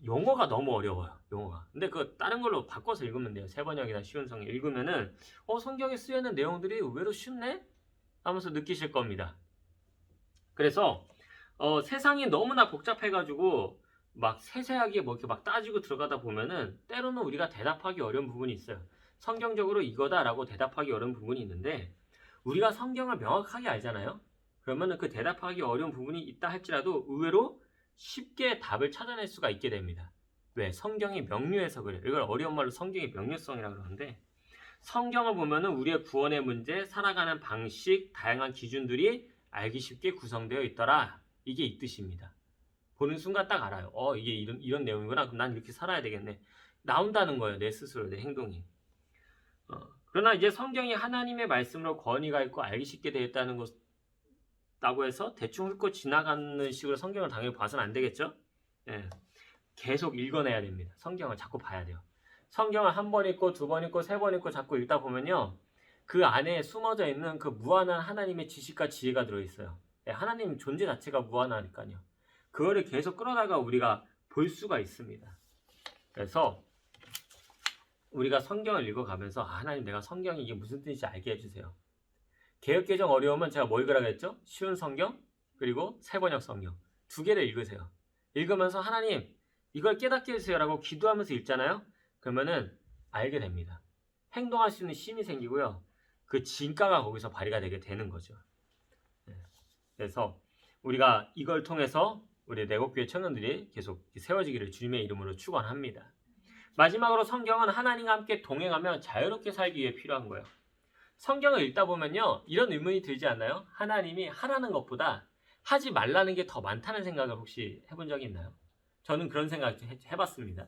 용어가 너무 어려워요. 용어가. 근데 다른 걸로 바꿔서 읽으면 돼요. 세번역이나 쉬운 성경 읽으면은 성경에 쓰여있는 내용들이 의외로 쉽네? 하면서 느끼실 겁니다. 그래서 세상이 너무나 복잡해가지고 막 세세하게 뭐 이렇게 막 따지고 들어가다 보면은 때로는 우리가 대답하기 어려운 부분이 있어요. 성경적으로 이거다라고 대답하기 어려운 부분이 있는데 우리가 성경을 명확하게 알잖아요. 그러면은 그 대답하기 어려운 부분이 있다 할지라도 의외로 쉽게 답을 찾아낼 수가 있게 됩니다. 왜? 성경이 명료해서 그래요. 이걸 어려운 말로 성경의 명료성이라고 그러는데 성경을 보면은 우리의 구원의 문제, 살아가는 방식, 다양한 기준들이 알기 쉽게 구성되어 있더라. 이게 이 뜻입니다. 보는 순간 딱 알아요. 이게 이런 내용이구나. 그럼 난 이렇게 살아야 되겠네. 나온다는 거예요. 내 스스로, 내 행동이. 그러나 이제 성경이 하나님의 말씀으로 권위가 있고 알기 쉽게 되어 있다는 것 라고 해서 대충 훑고 지나가는 식으로 성경을 당연히 봐서는 안 되겠죠? 계속 읽어내야 됩니다. 성경을 자꾸 봐야 돼요. 성경을 한 번 읽고 두 번 읽고 세 번 읽고 자꾸 읽다 보면요. 그 안에 숨어져 있는 그 무한한 하나님의 지식과 지혜가 들어있어요. 하나님 존재 자체가 무한하니까요. 그거를 계속 끌어다가 우리가 볼 수가 있습니다. 그래서 우리가 성경을 읽어가면서 하나님 내가 성경이 이게 무슨 뜻인지 알게 해주세요. 개역개정 어려우면 제가 뭐 읽으라고 했죠? 쉬운 성경 그리고 새번역 성경 두 개를 읽으세요. 읽으면서 하나님 이걸 깨닫게 해주세요라고 기도하면서 읽잖아요. 그러면은 알게 됩니다. 행동할 수 있는 힘이 생기고요. 그 진가가 거기서 발휘가 되게 되는 거죠. 그래서 우리가 이걸 통해서 우리 내곡교회 청년들이 계속 세워지기를 주님의 이름으로 축원합니다. 마지막으로 성경은 하나님과 함께 동행하며 자유롭게 살기 위해 필요한 거예요. 성경을 읽다 보면요. 이런 의문이 들지 않나요? 하나님이 하라는 것보다 하지 말라는 게 더 많다는 생각을 혹시 해본 적이 있나요? 저는 그런 생각 해봤습니다.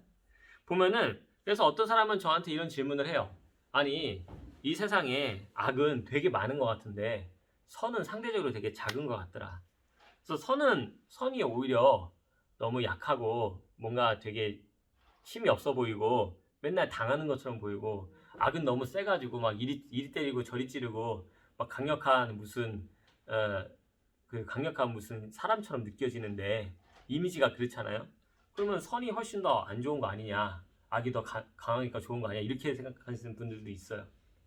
보면은 그래서 어떤 사람은 저한테 이런 질문을 해요. 아니 이 세상에 악은 되게 많은 것 같은데 선은 상대적으로 되게 작은 것 같더라. 그래서 선이 오히려 너무 약하고 뭔가 되게 힘이 없어 보이고 맨날 당하는 것처럼 보이고 악은 너무 세가지고 막 이리 때리고 저리 찌르고 막 강력한 무슨 사람처럼 느껴지는데 이미지가 그렇잖아요. 그러면 선이 훨씬 더 안 좋은 거 아니냐, 악이 더 강하니까 좋은 거 아니냐 이렇게 생각하시는 분들도 있어요.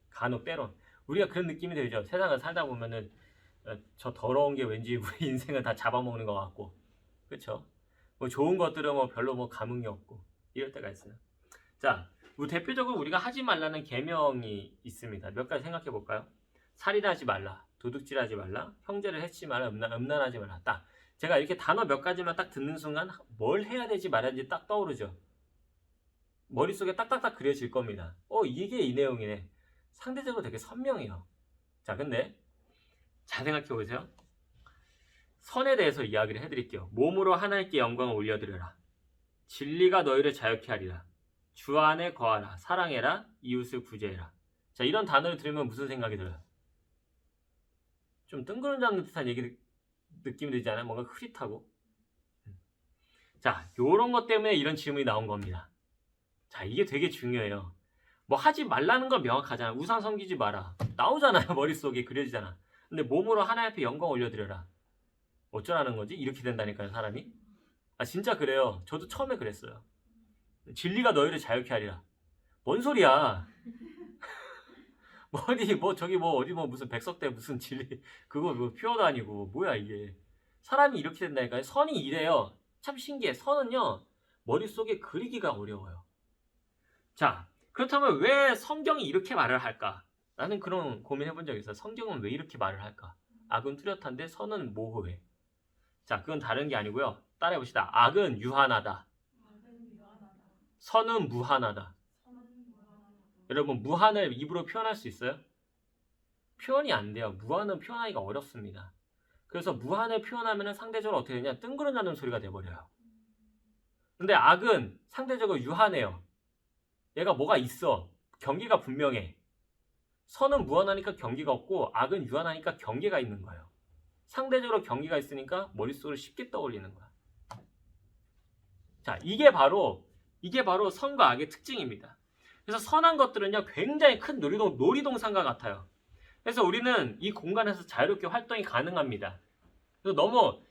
간혹 때론 우리가 그런 느낌이 들죠. 세상을 살다 보면은 저 더러운 게 왠지 우리 인생을 다 잡아먹는 것 같고, 그렇죠? 뭐 좋은 것들은 뭐 별로 뭐 감흥이 없고 이럴 때가 있어요. 자, 대표적으로 우리가 하지 말라는 계명이 있습니다. 몇 가지 생각해 볼까요? 살인하지 말라, 도둑질하지 말라, 형제를 해치지 말라, 음란하지 말라. 딱 제가 이렇게 단어 몇 가지만 딱 듣는 순간 뭘 해야 되지 말아야 되지 딱 떠오르죠. 머릿속에 딱딱딱 그려질 겁니다. 이게 이 내용이네. 상대적으로 되게 선명해요. 자, 근데 잘 생각해 보세요. 선에 대해서 이야기를 해드릴게요. 몸으로 하나님께 영광을 올려드려라. 진리가 너희를 자유케 하리라. 주 안에 거하라. 사랑해라. 이웃을 구제해라. 자, 이런 단어를 들으면 무슨 생각이 들어요? 좀 뜬구름 듯한 느낌이 들지 않아요? 뭔가 흐릿하고. 자, 요런 것 때문에 이런 질문이 나온 겁니다. 자, 이게 되게 중요해요. 뭐 하지 말라는 건 명확하잖아. 우상 섬기지 마라. 나오잖아요. 머릿속에 그려지잖아. 근데 몸으로 하나님 앞에 영광 올려드려라. 어쩌라는 거지? 이렇게 된다니까요, 사람이. 진짜 그래요. 저도 처음에 그랬어요. 진리가 너희를 자유케 하리라. 뭔 소리야? 어디 무슨 백석대 무슨 진리 그거 표어도 아니고 뭐야 이게. 사람이 이렇게 된다니까요. 선이 이래요. 참 신기해. 선은요 머릿속에 그리기가 어려워요. 자, 그렇다면 왜 성경이 이렇게 말을 할까? 나는 그런 고민해본 적이 있어요. 성경은 왜 이렇게 말을 할까? 악은 뚜렷한데 선은 모호해. 자, 그건 다른 게 아니고요. 따라해봅시다. 악은 유한하다. 선은 무한하다. 여러분, 무한을 입으로 표현할 수 있어요? 표현이 안 돼요. 무한은 표현하기가 어렵습니다. 그래서 무한을 표현하면 상대적으로 어떻게 되냐? 뜬구름 잡는 소리가 돼버려요. 근데 악은 상대적으로 유한해요. 얘가 뭐가 있어. 경계가 분명해. 선은 무한하니까 경계가 없고 악은 유한하니까 경계가 있는 거예요. 상대적으로 경계가 있으니까 머릿속으로 쉽게 떠올리는 거야. 자, 이게 바로 선과 악의 특징입니다. 그래서 선한 것들은요 굉장히 큰 놀이동산과 같아요. 그래서 우리는 이 공간에서 자유롭게 활동이 가능합니다. 그래서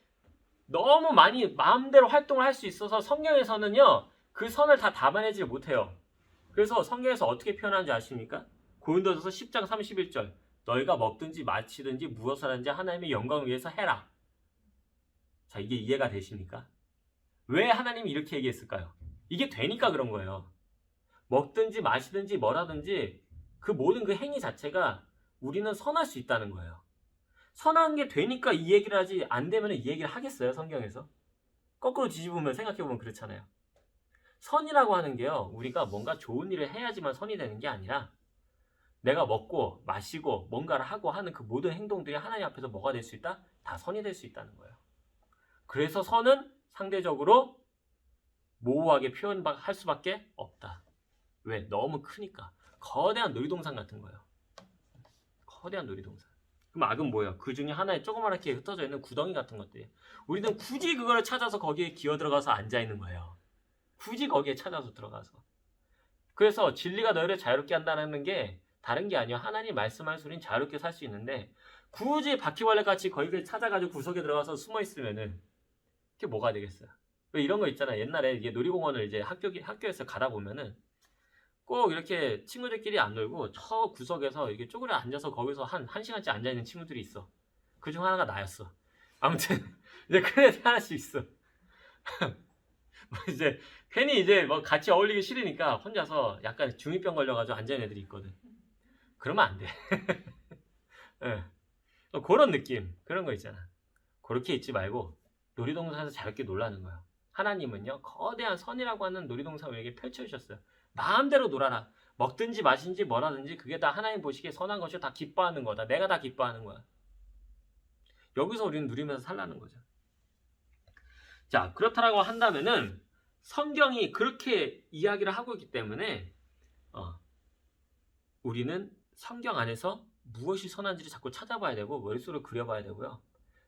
너무 많이 마음대로 활동을 할 수 있어서 성경에서는요 그 선을 다 담아내지 못해요. 그래서 성경에서 어떻게 표현하는지 아십니까? 고린도전서 10장 31절 너희가 먹든지 마시든지 무엇을 하든지 하나님의 영광을 위해서 해라. 자, 이게 이해가 되십니까? 왜 하나님이 이렇게 얘기했을까요? 이게 되니까 그런 거예요. 먹든지 마시든지 뭐라든지 그 모든 그 행위 자체가 우리는 선할 수 있다는 거예요. 선한 게 되니까 이 얘기를 하지, 안 되면 이 얘기를 하겠어요, 성경에서? 거꾸로 뒤집으면 생각해보면 그렇잖아요. 선이라고 하는 게요, 우리가 뭔가 좋은 일을 해야지만 선이 되는 게 아니라 내가 먹고 마시고 뭔가를 하고 하는 그 모든 행동들이 하나님 앞에서 뭐가 될 수 있다? 다 선이 될 수 있다는 거예요. 그래서 선은 상대적으로 모호하게 표현할 수밖에 없다. 왜? 너무 크니까. 거대한 놀이동산 같은 거예요. 거대한 놀이동산. 그럼 악은 뭐예요? 그 중에 하나에 조그맣게 흩어져 있는 구덩이 같은 것들이에요. 우리는 굳이 그걸 찾아서 거기에 기어 들어가서 앉아 있는 거예요. 굳이 거기에 찾아서 들어가서. 그래서 진리가 너희를 자유롭게 한다는 게 다른 게 아니에요. 하나님 말씀하신 우리는 자유롭게 살 수 있는데 굳이 바퀴벌레 같이 거기를 찾아가지고 구석에 들어가서 숨어 있으면은 그게 뭐가 되겠어요? 왜 이런 거 있잖아. 옛날에 이게 놀이공원을 이제 학교에서 가다 보면은 꼭 이렇게 친구들끼리 안 놀고 저 구석에서 이렇게 쪼그려 앉아서 거기서 한 시간째 앉아 있는 친구들이 있어. 그중 하나가 나였어. 아무튼 이제 그런 애들 하나씩 있어. 뭐 이제 괜히 이제 뭐 같이 어울리기 싫으니까 혼자서 약간 중이병 걸려가지고 앉아 있는 애들이 있거든. 그러면 안 돼. 예. 그런 느낌, 그런 거 있잖아. 그렇게 있지 말고 놀이동산에서 자유롭게 놀라는 거야. 하나님은요, 거대한 선이라고 하는 놀이동산을 우리에게 펼쳐주셨어요. 마음대로 놀아라. 먹든지 마신지 뭐라든지 그게 다 하나님 보시기에 선한 것이 다 기뻐하는 거다. 내가 다 기뻐하는 거야. 여기서 우리는 누리면서 살라는 거죠. 자, 그렇다라고 한다면은 성경이 그렇게 이야기를 하고 있기 때문에 우리는 성경 안에서 무엇이 선한지를 자꾸 찾아봐야 되고 머릿속으로 그려봐야 되고요.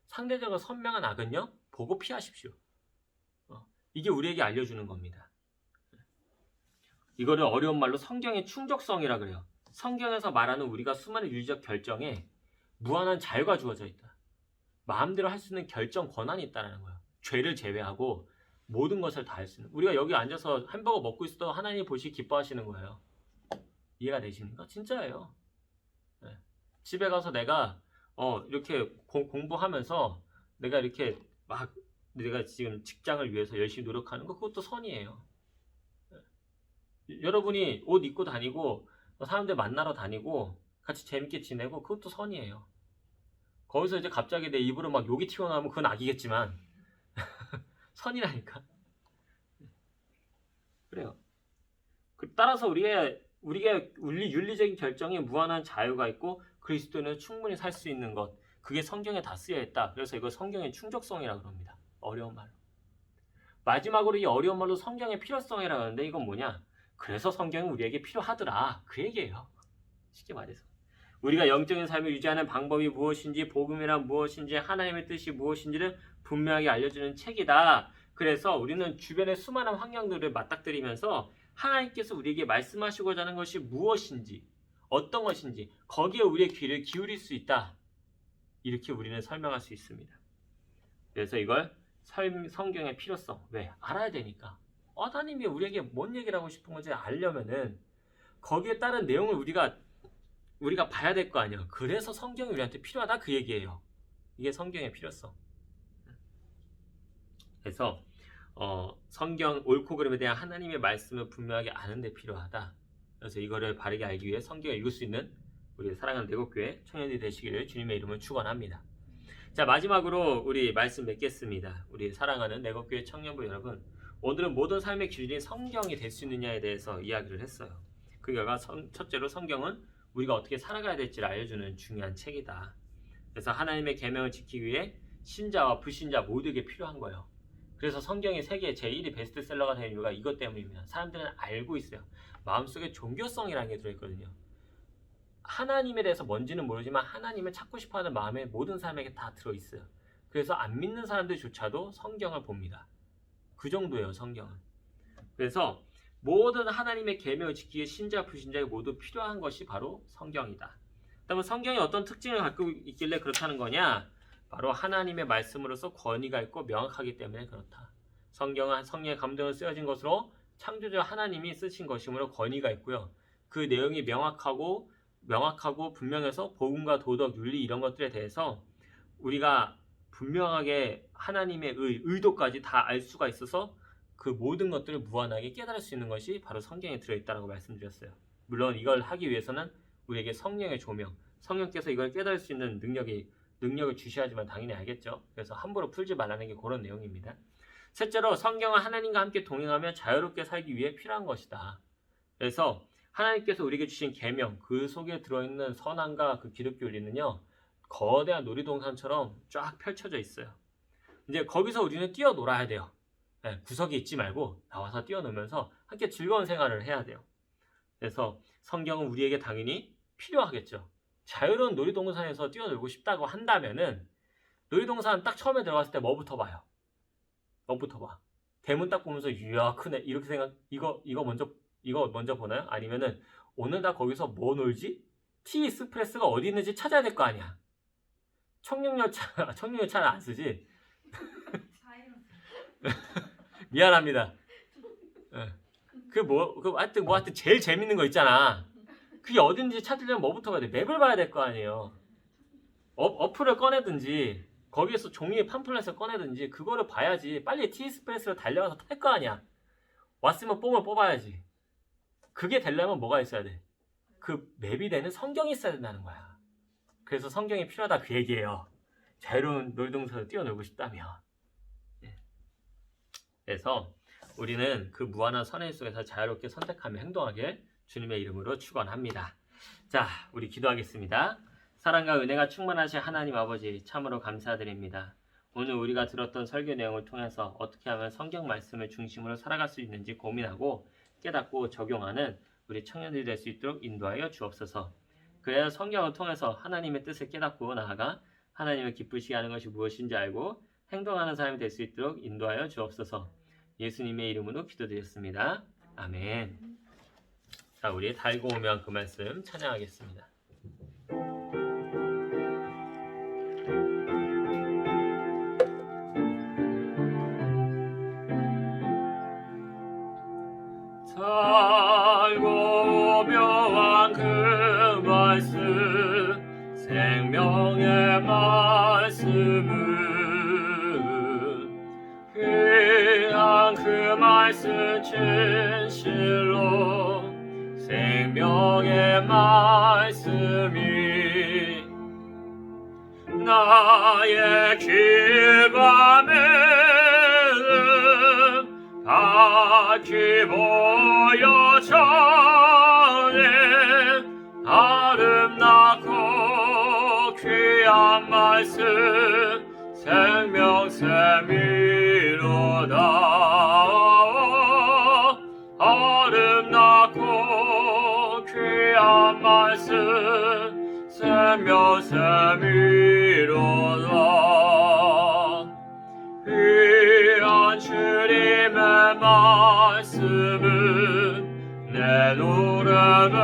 상대적으로 선명한 악은요, 보고 피하십시오. 이게 우리에게 알려주는 겁니다. 이거를 어려운 말로 성경의 충족성이라 그래요. 성경에서 말하는 우리가 수많은 윤리적 결정에 무한한 자유가 주어져 있다. 마음대로 할 수 있는 결정 권한이 있다는 거예요. 죄를 제외하고 모든 것을 다 할 수 있는. 우리가 여기 앉아서 햄버거 먹고 있어도 하나님 보시 기뻐하시는 거예요. 이해가 되십니까? 진짜예요. 네. 집에 가서 내가 이렇게 공부하면서 내가 이렇게 막 내가 지금 직장을 위해서 열심히 노력하는 거 그것도 선이에요. 네. 여러분이 옷 입고 다니고 사람들 만나러 다니고 같이 재밌게 지내고 그것도 선이에요. 거기서 이제 갑자기 내 입으로 막 욕이 튀어나오면 그건 악이겠지만 선이라니까. 그래요. 따라서 우리가 윤리적인 결정에 무한한 자유가 있고 그리스도는 충분히 살 수 있는 것, 그게 성경에 다 쓰여 있다. 그래서 이걸 성경의 충족성이라고 합니다. 어려운 말로. 마지막으로 이 어려운 말로 성경의 필요성이라고 하는데 이건 뭐냐? 그래서 성경이 우리에게 필요하더라. 그 얘기예요. 쉽게 말해서. 우리가 영적인 삶을 유지하는 방법이 무엇인지, 복음이란 무엇인지, 하나님의 뜻이 무엇인지를 분명하게 알려주는 책이다. 그래서 우리는 주변의 수많은 환경들을 맞닥뜨리면서 하나님께서 우리에게 말씀하시고자 하는 것이 무엇인지, 어떤 것인지 거기에 우리의 귀를 기울일 수 있다. 이렇게 우리는 설명할 수 있습니다. 그래서 이걸 성경의 필요성. 왜? 알아야 되니까. 하나님이 우리에게 뭔 얘기를 하고 싶은 건지 알려면은 거기에 따른 내용을 우리가 봐야 될 거 아니에요. 그래서 성경이 우리한테 필요하다 그 얘기예요. 이게 성경의 필요성. 그래서 성경 옳고 그름에 대한 하나님의 말씀을 분명하게 아는 데 필요하다. 그래서 이거를 바르게 알기 위해 성경을 읽을 수 있는 우리 사랑하는 대곡교회 청년들이 되시기를 주님의 이름으로 축원합니다. 자, 마지막으로 우리 말씀 맺겠습니다. 우리 사랑하는 대곡교회 청년부 여러분, 오늘은 모든 삶의 기준이 성경이 될 수 있느냐에 대해서 이야기를 했어요. 그 결과 첫째로 성경은 우리가 어떻게 살아가야 될지를 알려주는 중요한 책이다. 그래서 하나님의 계명을 지키기 위해 신자와 불신자 모두에게 필요한 거예요. 그래서 성경이 세계 제1위 베스트셀러가 된 이유가 이것 때문입니다. 사람들은 알고 있어요. 마음속에 종교성이라는 게 들어있거든요. 하나님에 대해서 뭔지는 모르지만 하나님을 찾고 싶어하는 마음에 모든 사람에게 다 들어있어요. 그래서 안 믿는 사람들조차도 성경을 봅니다. 그 정도예요, 성경은. 그래서 모든 하나님의 계명을 지키기에 신자, 불신자에게 모두 필요한 것이 바로 성경이다. 그러면 성경이 어떤 특징을 갖고 있길래 그렇다는 거냐? 바로 하나님의 말씀으로서 권위가 있고 명확하기 때문에 그렇다. 성경은 성령의 감동으로 쓰여진 것으로 창조주 하나님이 쓰신 것이므로 권위가 있고요. 그 내용이 명확하고 분명해서 복음과 도덕, 윤리 이런 것들에 대해서 우리가 분명하게 하나님의 의도까지 다 알 수가 있어서 그 모든 것들을 무한하게 깨달을 수 있는 것이 바로 성경에 들어있다고 말씀드렸어요. 물론 이걸 하기 위해서는 우리에게 성령의 조명, 성령께서 이걸 깨달을 수 있는 능력을 주셔야지만 당연히 알겠죠. 그래서 함부로 풀지 말라는 게 그런 내용입니다. 셋째로 성경은 하나님과 함께 동행하며 자유롭게 살기 위해 필요한 것이다. 그래서 하나님께서 우리에게 주신 계명, 그 속에 들어있는 선함과 그 기독교 윤리는요, 거대한 놀이동산처럼 쫙 펼쳐져 있어요. 이제 거기서 우리는 뛰어놀아야 돼요. 네, 구석에 있지 말고 나와서 뛰어놀면서 함께 즐거운 생활을 해야 돼요. 그래서 성경은 우리에게 당연히 필요하겠죠. 자유로운 놀이동산에서 뛰어놀고 싶다고 한다면은 놀이동산 딱 처음에 들어갔을 때 뭐부터 봐요? 뭐부터 봐? 대문 딱 보면서 이야 크네 이렇게 이거 먼저 보나요? 아니면은 오늘 나 거기서 뭐 놀지? 티 익스프레스가 어디 있는지 찾아야 될 거 아니야. 청룡열차는 안 쓰지. 미안합니다. 하여튼 제일 재밌는 거 있잖아. 그게 어딘지 찾으려면 뭐부터 가야 돼? 맵을 봐야 될 거 아니에요. 어플을 꺼내든지 거기에서 종이에 팜플렛을 꺼내든지 그거를 봐야지. 빨리 티스프레스로 달려가서 탈 거 아니야. 왔으면 뽕을 뽑아야지. 그게 되려면 뭐가 있어야 돼? 그 맵이 되는 성경이 있어야 된다는 거야. 그래서 성경이 필요하다 그 얘기예요. 자유로운 놀동산을 뛰어놀고 싶다면. 그래서 우리는 그 무한한 선행 속에서 자유롭게 선택하며 행동하게 주님의 이름으로 축원합니다. 자, 우리 기도하겠습니다. 사랑과 은혜가 충만하신 하나님 아버지 참으로 감사드립니다. 오늘 우리가 들었던 설교 내용을 통해서 어떻게 하면 성경 말씀을 중심으로 살아갈 수 있는지 고민하고 깨닫고 적용하는 우리 청년들이 될 수 있도록 인도하여 주옵소서. 그래야 성경을 통해서 하나님의 뜻을 깨닫고 나아가 하나님을 기쁘시게 하는 것이 무엇인지 알고 행동하는 사람이 될 수 있도록 인도하여 주옵소서. 예수님의 이름으로 기도드렸습니다. 아멘. 자, 우리 달고 오면 그 말씀 찬양하겠습니다. 달고 오면 그 말씀 생명의 말씀은 귀한 그 말씀 진실로 생명의 말씀이 나의 길밤에는 밝히 보여 전에 아름답고 귀한 말씀 생명샘이로다. 아름답고 귀한 말씀 생명샘이로다. 귀한 주님의 말씀은 내 노래되도다.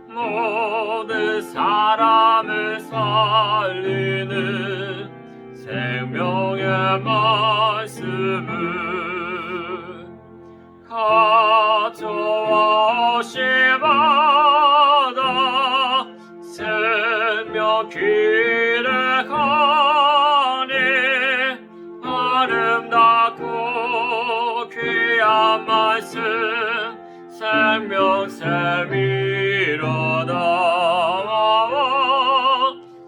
모든 사람을 살리는 생명의 말씀은 가져와 오시마다 생명 길에 가니 아름답고 귀한 말씀 생명샘이로다.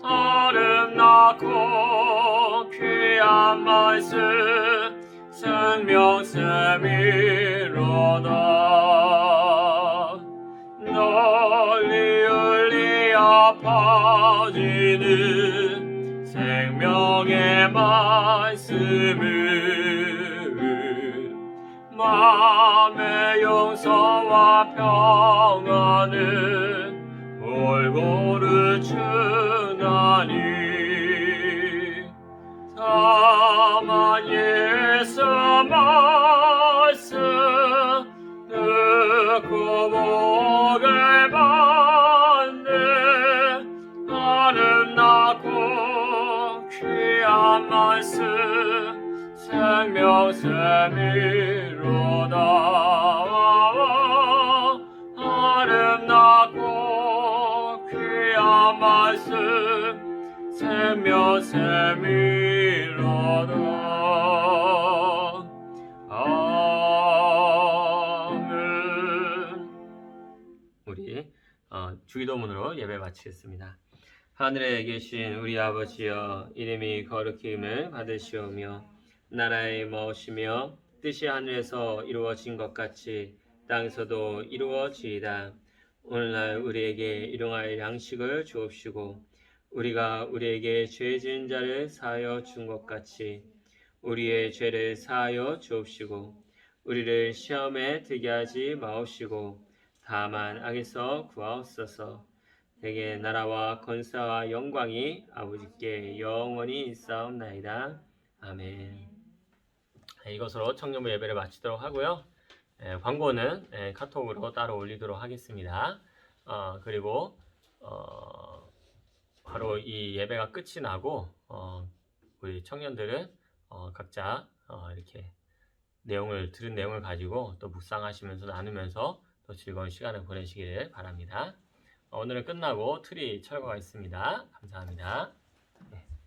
아름답고 귀한 말씀 생명샘이로다. 널리 울리어 퍼지는 생명의 말씀은 마음의 용서와 평안을 골고루 주나니 다만 예수 말씀 듣고 복을 받네. 아름답고 귀한 말씀 생명샘이로다. 아름답고 귀한 말씀 생명샘이로다. 아멘. 우리 주기도문으로 예배 마치겠습니다. 하늘에 계신 우리 아버지여, 이름이 거룩히 여김을 받으시오며 나라의 머시며 뜻이 하늘에서 이루어진 것 같이 땅에서도 이루어지이다. 오늘날 우리에게 일용할 양식을 주옵시고 우리가 우리에게 죄 지은 자를 사하여 준 것 같이 우리의 죄를 사하여 주옵시고 우리를 시험에 들게 하지 마옵시고 다만 악에서 구하옵소서. 대개 나라와 권세와 영광이 아버지께 영원히 있사옵나이다. 아멘. 이것으로 청년부 예배를 마치도록 하고요. 광고는 카톡으로 따로 올리도록 하겠습니다. 그리고 바로 이 예배가 끝이 나고 우리 청년들은 각자 이렇게 들은 내용을 가지고 또 묵상하시면서 나누면서 또 즐거운 시간을 보내시기를 바랍니다. 오늘은 끝나고 트리 철거가 있습니다. 감사합니다.